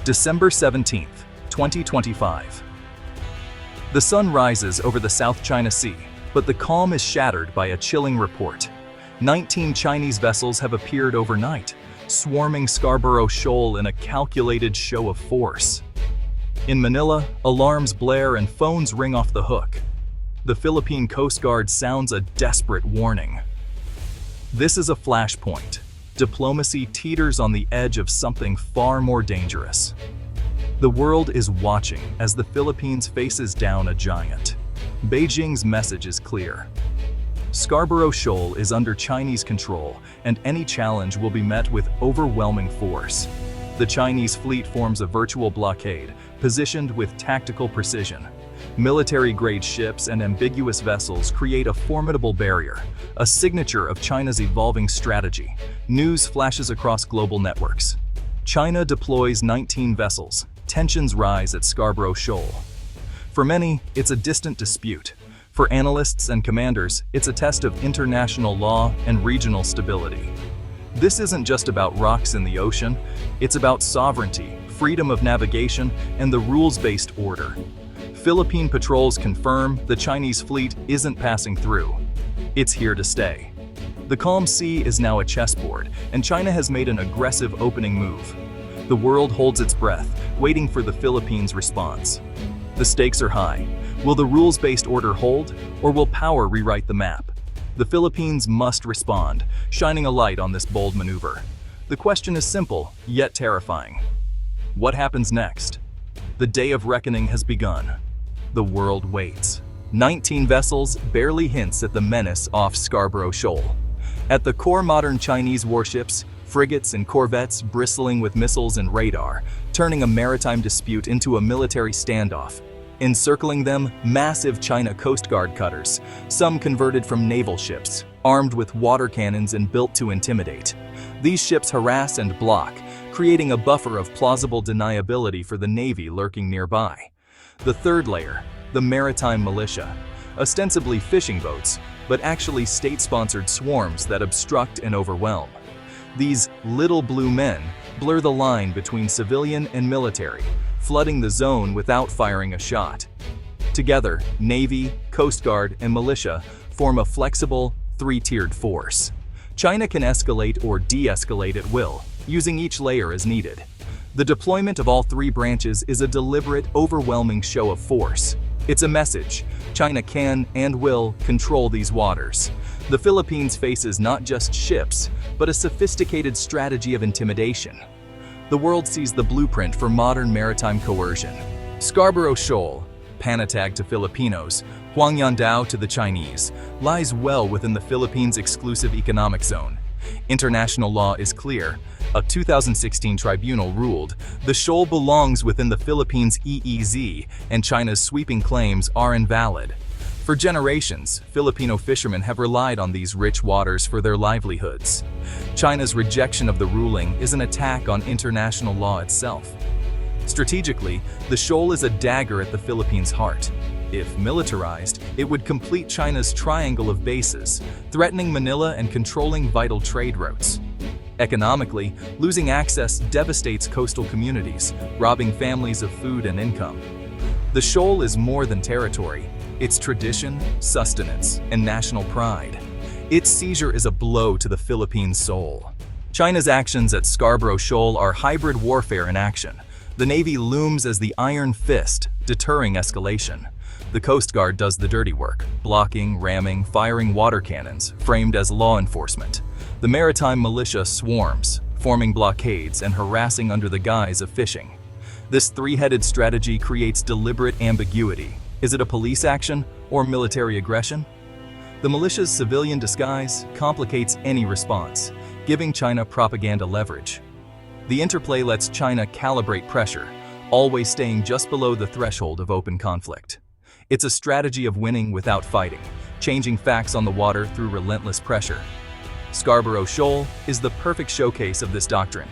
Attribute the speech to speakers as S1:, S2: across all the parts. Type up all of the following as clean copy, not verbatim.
S1: December 17th, 2025. The sun rises over the South China Sea, but the calm is shattered by a chilling report. 19 Chinese vessels have appeared overnight, swarming Scarborough Shoal in a calculated show of force. In Manila, alarms blare and phones ring off the hook. The Philippine Coast Guard sounds a desperate warning. This is a flashpoint. Diplomacy teeters on the edge of something far more dangerous. The world is watching as the Philippines faces down a giant. Beijing's message is clear. Scarborough Shoal is under Chinese control, and any challenge will be met with overwhelming force. The Chinese fleet forms a virtual blockade, positioned with tactical precision. Military-grade ships and ambiguous vessels create a formidable barrier, a signature of China's evolving strategy. News flashes across global networks. China deploys 19 vessels. Tensions rise at Scarborough Shoal. For many, it's a distant dispute. For analysts and commanders, it's a test of international law and regional stability. This isn't just about rocks in the ocean, it's about sovereignty, freedom of navigation, and the rules-based order. Philippine patrols confirm the Chinese fleet isn't passing through. It's here to stay. The calm sea is now a chessboard, and China has made an aggressive opening move. The world holds its breath, waiting for the Philippines' response. The stakes are high. Will the rules-based order hold, or will power rewrite the map? The Philippines must respond, shining a light on this bold maneuver. The question is simple, yet terrifying. What happens next? The day of reckoning has begun. The world waits. 19 vessels barely hints at the menace off Scarborough Shoal. At the core, modern Chinese warships, frigates and corvettes bristling with missiles and radar, turning a maritime dispute into a military standoff. Encircling them, massive China Coast Guard cutters, some converted from naval ships, armed with water cannons and built to intimidate. These ships harass and block, creating a buffer of plausible deniability for the Navy lurking nearby. The third layer, the Maritime militia, ostensibly fishing boats, but actually state-sponsored swarms that obstruct and overwhelm. These little blue men blur the line between civilian and military, flooding the zone without firing a shot. Together, Navy, Coast Guard, and militia form a flexible, three-tiered force. China can escalate or de-escalate at will, using each layer as needed. The deployment of all three branches is a deliberate, overwhelming show of force. It's a message. China can and will control these waters. The Philippines faces not just ships, but a sophisticated strategy of intimidation. The world sees the blueprint for modern maritime coercion. Scarborough Shoal, Panatag to Filipinos, Huangyandao to the Chinese, lies well within the Philippines' exclusive economic zone. International law is clear. A 2016 tribunal ruled the shoal belongs within the Philippines' EEZ, and China's sweeping claims are invalid. For generations, Filipino fishermen have relied on these rich waters for their livelihoods. China's rejection of the ruling is an attack on international law itself. Strategically, the shoal is a dagger at the Philippines' heart. If militarized, it would complete China's triangle of bases, threatening Manila and controlling vital trade routes. Economically, losing access devastates coastal communities, robbing families of food and income. The shoal is more than territory. It's tradition, sustenance, and national pride. Its seizure is a blow to the Philippines' soul. China's actions at Scarborough Shoal are hybrid warfare in action. The Navy looms as the iron fist, deterring escalation. The Coast Guard does the dirty work, blocking, ramming, firing water cannons, framed as law enforcement. The Maritime militia swarms, forming blockades and harassing under the guise of fishing. This three-headed strategy creates deliberate ambiguity. Is it a police action or military aggression? The militia's civilian disguise complicates any response, giving China propaganda leverage. The interplay lets China calibrate pressure, always staying just below the threshold of open conflict. It's a strategy of winning without fighting, changing facts on the water through relentless pressure. Scarborough Shoal is the perfect showcase of this doctrine.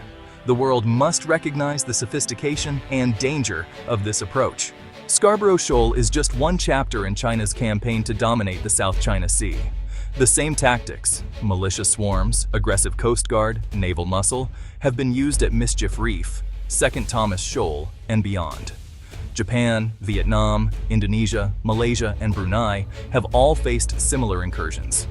S1: The world must recognize the sophistication and danger of this approach. Scarborough Shoal is just one chapter in China's campaign to dominate the South China Sea. The same tactics, militia swarms, aggressive coast guard, naval muscle, have been used at Mischief Reef, Second Thomas Shoal, and beyond. Japan, Vietnam, Indonesia, Malaysia, and Brunei have all faced similar incursions.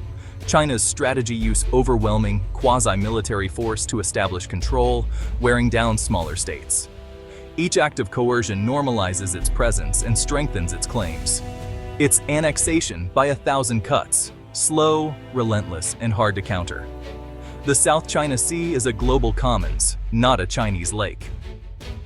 S1: China's strategy used overwhelming, quasi-military force to establish control, wearing down smaller states. Each act of coercion normalizes its presence and strengthens its claims. It's annexation by 1,000 cuts, slow, relentless, and hard to counter. The South China Sea is a global commons, not a Chinese lake.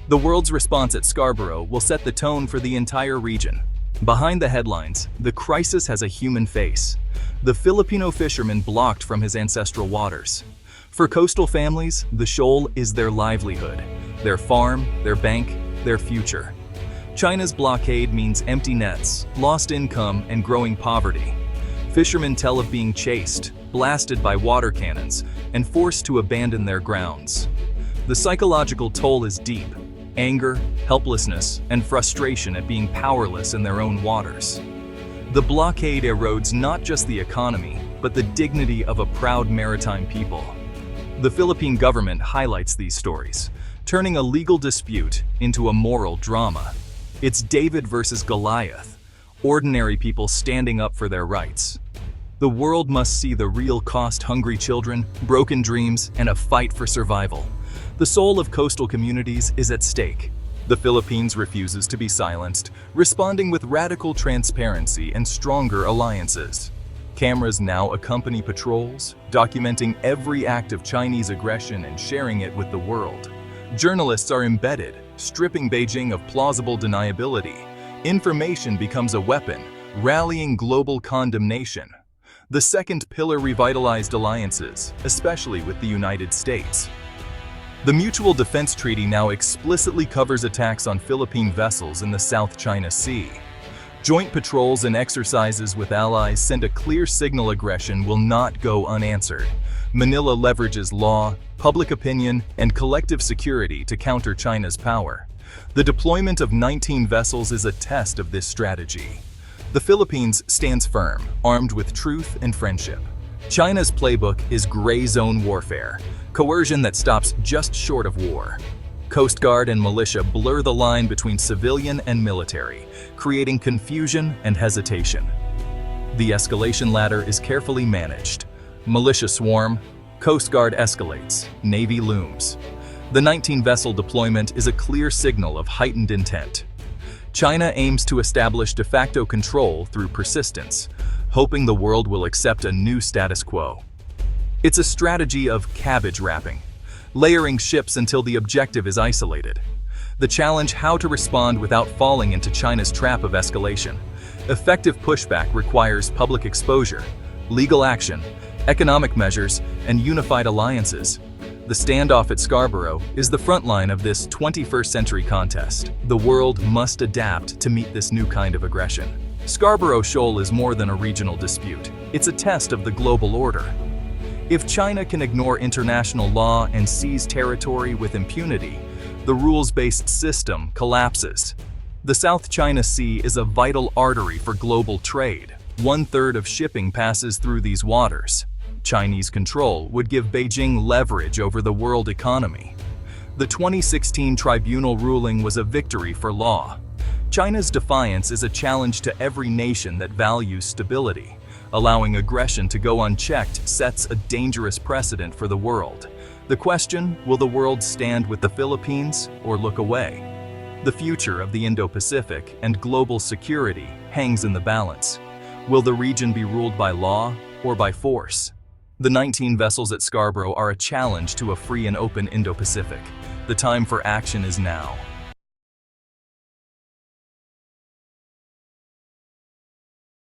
S1: The world's response at Scarborough will set the tone for the entire region. Behind the headlines, the crisis has a human face. The Filipino fisherman blocked from his ancestral waters. For coastal families, the shoal is their livelihood, their farm, their bank, their future. China's blockade means empty nets, lost income, and growing poverty. Fishermen tell of being chased, blasted by water cannons, and forced to abandon their grounds. The psychological toll is deep: anger, helplessness, and frustration at being powerless in their own waters. The blockade erodes not just the economy, but the dignity of a proud maritime people. The Philippine government highlights these stories, turning a legal dispute into a moral drama. It's David versus Goliath, ordinary people standing up for their rights. The world must see the real cost-hungry children, broken dreams, and a fight for survival. The soul of coastal communities is at stake. The Philippines refuses to be silenced, responding with radical transparency and stronger alliances. Cameras now accompany patrols, documenting every act of Chinese aggression and sharing it with the world. Journalists are embedded, stripping Beijing of plausible deniability. Information becomes a weapon, rallying global condemnation. The second pillar revitalized alliances, especially with the United States. The Mutual Defense Treaty now explicitly covers attacks on Philippine vessels in the South China Sea. Joint patrols and exercises with allies send a clear signal aggression will not go unanswered. Manila leverages law, public opinion, and collective security to counter China's power. The deployment of 19 vessels is a test of this strategy. The Philippines stands firm, armed with truth and friendship. China's playbook is gray zone warfare, coercion that stops just short of war. Coast Guard and militia blur the line between civilian and military, creating confusion and hesitation. The escalation ladder is carefully managed. Militia swarm, Coast Guard escalates, Navy looms. The 19-vessel deployment is a clear signal of heightened intent. China aims to establish de facto control through persistence, hoping the world will accept a new status quo. It's a strategy of cabbage wrapping, layering ships until the objective is isolated. The challenge: how to respond without falling into China's trap of escalation. Effective pushback requires public exposure, legal action, economic measures, and unified alliances. The standoff at Scarborough is the front line of this 21st century contest. The world must adapt to meet this new kind of aggression. Scarborough Shoal is more than a regional dispute. It's a test of the global order. If China can ignore international law and seize territory with impunity, the rules-based system collapses. The South China Sea is a vital artery for global trade. 1/3 of shipping passes through these waters. Chinese control would give Beijing leverage over the world economy. The 2016 tribunal ruling was a victory for law. China's defiance is a challenge to every nation that values stability. Allowing aggression to go unchecked sets a dangerous precedent for the world. The question: will the world stand with the Philippines or look away? The future of the Indo-Pacific and global security hangs in the balance. Will the region be ruled by law or by force? The 19 vessels at Scarborough are a challenge to a free and open Indo-Pacific. The time for action is now.